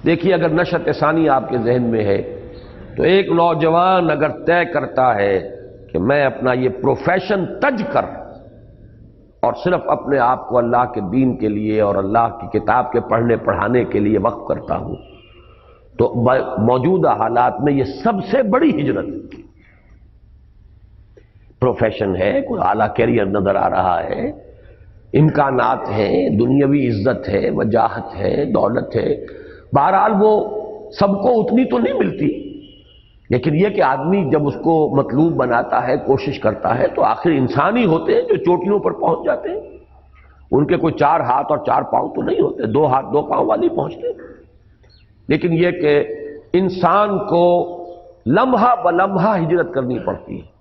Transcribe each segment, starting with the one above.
دیکھیے اگر نشأۃ ثانی آپ کے ذہن میں ہے تو ایک نوجوان اگر طے کرتا ہے کہ میں اپنا یہ پروفیشن تج کر اور صرف اپنے آپ کو اللہ کے دین کے لیے اور اللہ کی کتاب کے پڑھنے پڑھانے کے لیے وقف کرتا ہوں تو موجودہ حالات میں یہ سب سے بڑی ہجرت ہے۔ پروفیشن ہے، کوئی اعلیٰ کیریئر نظر آ رہا ہے، امکانات ہیں، دنیاوی عزت ہے، وجاہت ہے، دولت ہے، بہرحال وہ سب کو اتنی تو نہیں ملتی، لیکن یہ کہ آدمی جب اس کو مطلوب بناتا ہے، کوشش کرتا ہے، تو آخر انسان ہی ہوتے ہیں جو چوٹیوں پر پہنچ جاتے ہیں۔ ان کے کوئی 4 ہاتھ اور 4 پاؤں تو نہیں ہوتے، 2 ہاتھ 2 پاؤں والی پہنچتے ہیں۔ لیکن یہ کہ انسان کو لمحہ بلمحہ ہجرت کرنی پڑتی ہے۔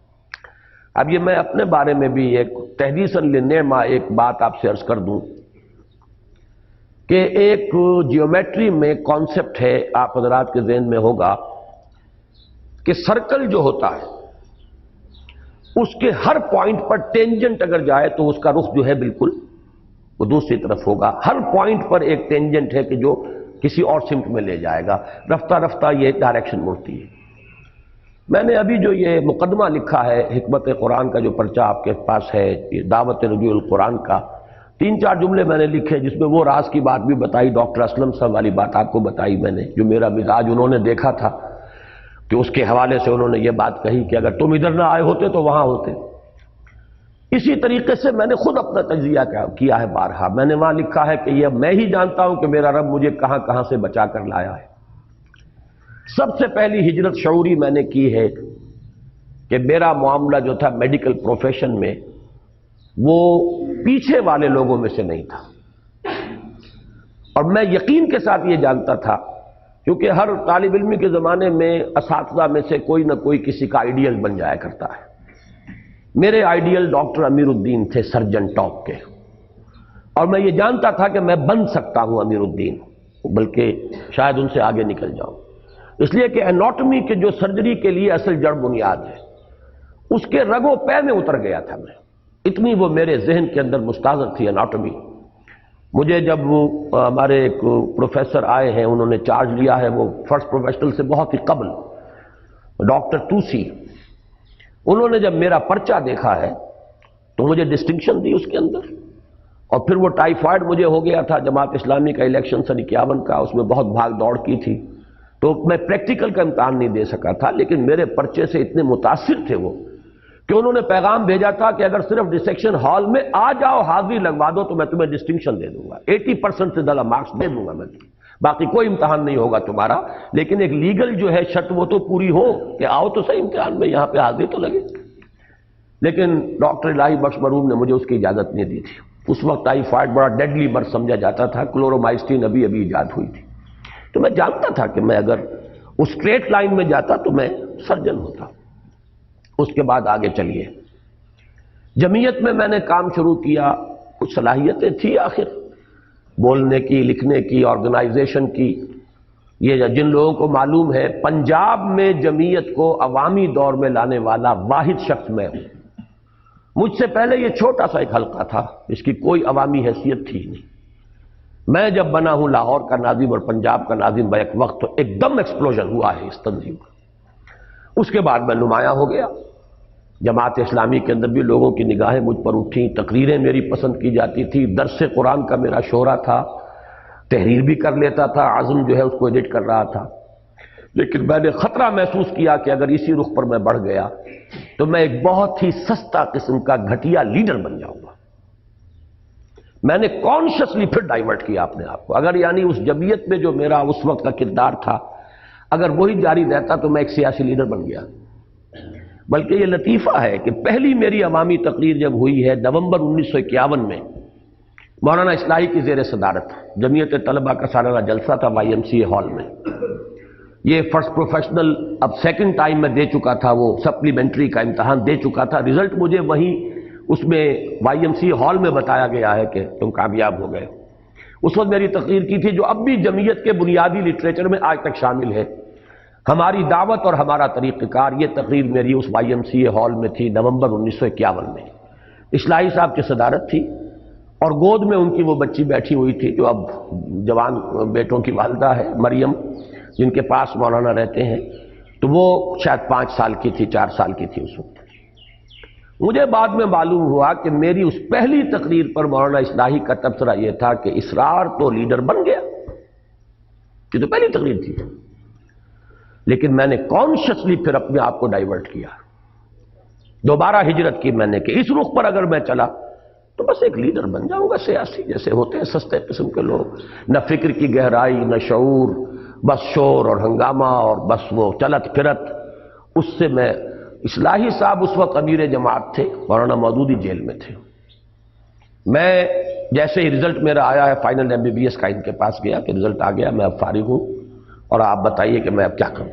اب یہ میں اپنے بارے میں بھی ایک تحدیثاً للنعمہ ایک بات آپ سے عرض کر دوں کہ ایک جیومیٹری میں کانسیپٹ ہے، آپ حضرات کے ذہن میں ہوگا کہ سرکل جو ہوتا ہے اس کے ہر پوائنٹ پر ٹینجنٹ اگر جائے تو اس کا رخ جو ہے بالکل وہ دوسری طرف ہوگا۔ ہر پوائنٹ پر ایک ٹینجنٹ ہے کہ جو کسی اور سمت میں لے جائے گا، رفتہ رفتہ یہ ڈائریکشن مڑتی ہے۔ میں نے ابھی جو یہ مقدمہ لکھا ہے حکمت قرآن کا، جو پرچہ آپ کے پاس ہے، یہ دعوت رجوع القرآن کا، 3-4 جملے میں نے لکھے جس میں وہ راز کی بات بھی بتائی، ڈاکٹر اسلم صاحب والی بات آپ کو بتائی میں نے، جو میرا مزاج انہوں نے دیکھا تھا کہ اس کے حوالے سے انہوں نے یہ بات کہی کہ اگر تم ادھر نہ آئے ہوتے تو وہاں ہوتے۔ اسی طریقے سے میں نے خود اپنا تجزیہ کیا ہے بارہا، میں نے وہاں لکھا ہے کہ یہ میں ہی جانتا ہوں کہ میرا رب مجھے کہاں کہاں سے بچا کر لایا ہے۔ سب سے پہلی ہجرت شعوری میں نے کی ہے کہ میرا معاملہ جو تھا میڈیکل پروفیشن میں وہ پیچھے والے لوگوں میں سے نہیں تھا، اور میں یقین کے ساتھ یہ جانتا تھا کیونکہ ہر طالب علم کے زمانے میں اساتذہ میں سے کوئی نہ کوئی کسی کا آئیڈیل بن جایا کرتا ہے۔ میرے آئیڈیل ڈاکٹر امیر الدین تھے، سرجن ٹاپ کے، اور میں یہ جانتا تھا کہ میں بن سکتا ہوں امیر الدین، بلکہ شاید ان سے آگے نکل جاؤں، اس لیے کہ اناٹمی کے جو سرجری کے لیے اصل جڑ بنیاد ہے اس کے رگوں پے میں اتر گیا تھا میں، اتنی وہ میرے ذہن کے اندر مستحضر تھی اناٹمی۔ مجھے جب وہ ہمارے ایک پروفیسر آئے ہیں، انہوں نے چارج لیا ہے، وہ فرسٹ پروفیشنل سے بہت ہی قبل، ڈاکٹر توسی، انہوں نے جب میرا پرچہ دیکھا ہے تو مجھے ڈسٹنکشن دی اس کے اندر، اور پھر وہ ٹائیفائڈ مجھے ہو گیا تھا جماعت اسلامی کا الیکشن سن 51 کا، اس میں بہت بھاگ دوڑ کی تھی، تو میں پریکٹیکل کا امتحان نہیں دے سکا تھا، لیکن میرے پرچے سے اتنے متاثر تھے وہ کہ انہوں نے پیغام بھیجا تھا کہ اگر صرف ڈسیکشن ہال میں آ جاؤ، حاضری لگوا دو تو میں تمہیں ڈسٹنکشن دے دوں گا، 80% سے زیادہ مارکس دے دوں گا میں تمہیں، باقی کوئی امتحان نہیں ہوگا تمہارا، لیکن ایک لیگل جو ہے شرط وہ تو پوری ہو کہ آؤ تو صحیح امتحان میں، یہاں پہ حاضری تو لگے۔ لیکن ڈاکٹر الہی بخش مرحوم نے مجھے اس کی اجازت نہیں دی تھی۔ اس وقت ٹائیفائڈ بڑا ڈیڈلی مرض سمجھا جاتا تھا، کلورومائسٹین ابھی ایجاد ہوئی تھی، تو میں جانتا تھا کہ میں اگر اس اسٹریٹ لائن میں جاتا تو میں سرجن ہوتا۔ اس کے بعد آگے چلیے، جمعیت میں نے کام شروع کیا، کچھ صلاحیتیں تھی آخر بولنے کی، لکھنے کی، آرگنائزیشن کی۔ یہ جن لوگوں کو معلوم ہے پنجاب میں جمعیت کو عوامی دور میں لانے والا واحد شخص میں ہوں۔ مجھ سے پہلے یہ چھوٹا سا ایک حلقہ تھا، اس کی کوئی عوامی حیثیت تھی نہیں۔ میں جب بنا ہوں لاہور کا ناظم اور پنجاب کا ناظم بیک وقت، تو ایک دم ایکسپلوژن ہوا ہے اس تنظیم کا۔ اس کے بعد میں نمایاں ہو گیا، جماعت اسلامی کے اندر بھی لوگوں کی نگاہیں مجھ پر اٹھیں، تقریریں میری پسند کی جاتی تھی، درس قرآن کا میرا شہرہ تھا، تحریر بھی کر لیتا تھا، عزم جو ہے اس کو ایڈٹ کر رہا تھا۔ لیکن میں نے خطرہ محسوس کیا کہ اگر اسی رخ پر میں بڑھ گیا تو میں ایک بہت ہی سستا قسم کا گھٹیا لیڈر بن جاؤں گا۔ میں نے کانشیسلی پھر ڈائیورٹ کیا اپنے آپ کو، اگر یعنی اس جمعیت میں جو میرا اس وقت کا کردار تھا اگر وہی جاری رہتا تو میں ایک سیاسی لیڈر بن گیا۔ بلکہ یہ لطیفہ ہے کہ پہلی میری عوامی تقریر جب ہوئی ہے نومبر 1951 میں، مولانا اصلاحی کی زیر صدارت، جمعیت طلبہ کا سالانہ جلسہ تھا YMCA ہال میں۔ یہ فرسٹ پروفیشنل اب سیکنڈ ٹائم میں دے چکا تھا، وہ سپلیمنٹری کا امتحان دے چکا تھا، رزلٹ مجھے وہیں اس میں YMCA ہال میں بتایا گیا ہے کہ تم کامیاب ہو گئے۔ اس وقت میری تقریر کی تھی جو اب بھی جمعیت کے بنیادی لٹریچر میں آج تک شامل ہے، ہماری دعوت اور ہمارا طریقہ کار۔ یہ تقریر میری اس YMCA ہال میں تھی نومبر 1951 میں، اصلاحی صاحب کی صدارت تھی، اور گود میں ان کی وہ بچی بیٹھی ہوئی تھی جو اب جوان بیٹوں کی والدہ ہے، مریم، جن کے پاس مولانا رہتے ہیں، تو وہ شاید 5 سال کی تھی، 4 سال کی تھی اس وقت۔ مجھے بعد میں معلوم ہوا کہ میری اس پہلی تقریر پر مولانا اصلاحی کا تبصرہ یہ تھا کہ اسرار تو لیڈر بن گیا، یہ تو پہلی تقریر تھی، لیکن میں نے کانشیسلی پھر اپنے آپ کو ڈائیورٹ کیا، دوبارہ ہجرت کی میں نے کہ اس رخ پر اگر میں چلا تو بس ایک لیڈر بن جاؤں گا سیاسی، جیسے ہوتے ہیں سستے قسم کے لوگ، نہ فکر کی گہرائی نہ شعور، بس شور اور ہنگامہ اور بس وہ چلت پھرت۔ اس سے میں، اصلاحی صاحب اس وقت امیر جماعت تھے، مولانا مودودی جیل میں تھے، میں جیسے ہی رزلٹ میرا آیا ہے فائنل MBBS کا، ان کے پاس گیا کہ رزلٹ آ گیا، میں اب فارغ ہوں اور آپ بتائیے کہ میں اب کیا کروں۔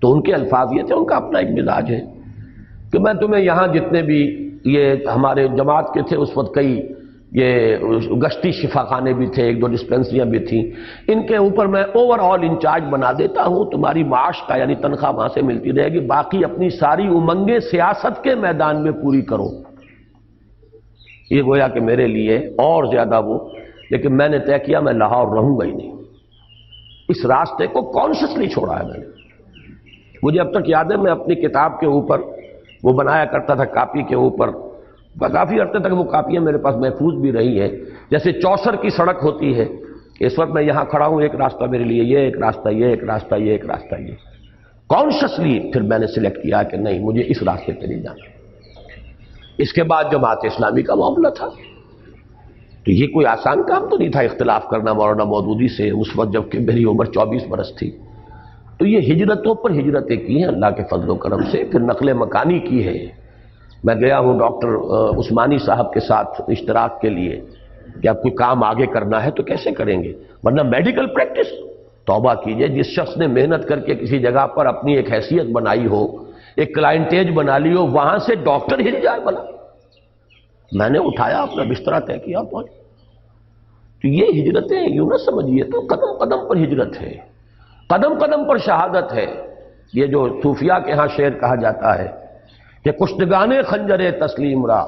تو ان کے الفاظ یہ تھے، ان کا اپنا ایک مزاج ہے کہ میں تمہیں یہاں جتنے بھی یہ ہمارے جماعت کے تھے اس وقت، کئی یہ گشتی شفا خانے بھی تھے، 1-2 ڈسپینسریاں بھی تھیں، ان کے اوپر میں اوور آل انچارج بنا دیتا ہوں، تمہاری معاش کا یعنی تنخواہ وہاں سے ملتی رہے گی، باقی اپنی ساری امنگیں سیاست کے میدان میں پوری کرو۔ یہ گویا کہ میرے لیے اور زیادہ وہ، لیکن میں نے طے کیا میں لاہور رہوں گا ہی نہیں، اس راستے کو کانشیسلی چھوڑا ہے میں نے۔ مجھے اب تک یاد ہے میں اپنی کتاب کے اوپر وہ بنایا کرتا تھا، کاپی کے اوپر، کافی عرصے تک وہ کاپیاں میرے پاس محفوظ بھی رہی ہیں، جیسے چوسر کی سڑک ہوتی ہے، اس وقت میں یہاں کھڑا ہوں، ایک راستہ میرے لیے یہ، ایک راستہ یہ، ایک راستہ یہ، ایک راستہ یہ، کانشیسلی پھر میں نے سلیکٹ کیا کہ نہیں مجھے اس راستے پہ نہیں جانا۔ اس کے بعد جماعت اسلامی کا معاملہ تھا، تو یہ کوئی آسان کام تو نہیں تھا اختلاف کرنا مولانا مودودی سے، اس وقت جب کہ میری عمر 24 برس تھی۔ تو یہ ہجرتوں پر ہجرتیں کی ہیں اللہ کے فضل و کرم سے، پھر نقل مکانی کی ہے۔ میں گیا ہوں ڈاکٹر عثمانی صاحب کے ساتھ اشتراک کے لیے کہ اب کوئی کام آگے کرنا ہے تو کیسے کریں گے، ورنہ میڈیکل پریکٹس، توبہ کیجئے، جس شخص نے محنت کر کے کسی جگہ پر اپنی ایک حیثیت بنائی ہو، ایک کلائنٹیج بنا لی ہو، وہاں سے ڈاکٹر ہل جائے بلا۔ میں نے اٹھایا اپنا بسترا طے کیا پہنچ۔ تو یہ ہجرتیں یوں نہ سمجھیے، تو قدم قدم پر ہجرت ہے، قدم قدم پر شہادت ہے۔ یہ جو صوفیاء کے ہاں شعر کہا جاتا ہے کہ کشتگانے خنجر تسلیم را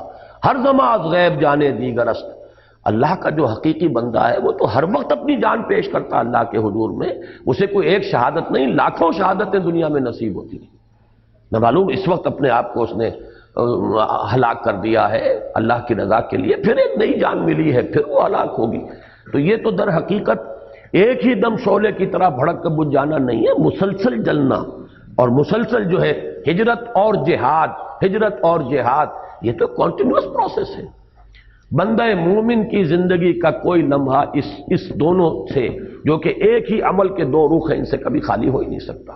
ہر زمان از غیب جانے دیگر است، اللہ کا جو حقیقی بندہ ہے وہ تو ہر وقت اپنی جان پیش کرتا اللہ کے حضور میں، اسے کوئی ایک شہادت نہیں لاکھوں شہادتیں دنیا میں نصیب ہوتی ہیں۔ میں معلوم اس وقت اپنے آپ کو اس نے ہلاک کر دیا ہے اللہ کی رضا کے لیے، پھر ایک نئی جان ملی ہے، پھر وہ ہلاک ہوگی۔ تو یہ تو در حقیقت ایک ہی دم شعلے کی طرح بھڑک کر بجھ جانا نہیں ہے، مسلسل جلنا، اور مسلسل جو ہے ہجرت اور جہاد، ہجرت اور جہاد، یہ تو کنٹینیوس پروسیس ہے۔ بندہ مومن کی زندگی کا کوئی لمحہ اس دونوں سے، جو کہ ایک ہی عمل کے 2 رخ ہیں، ان سے کبھی خالی ہو ہی نہیں سکتا۔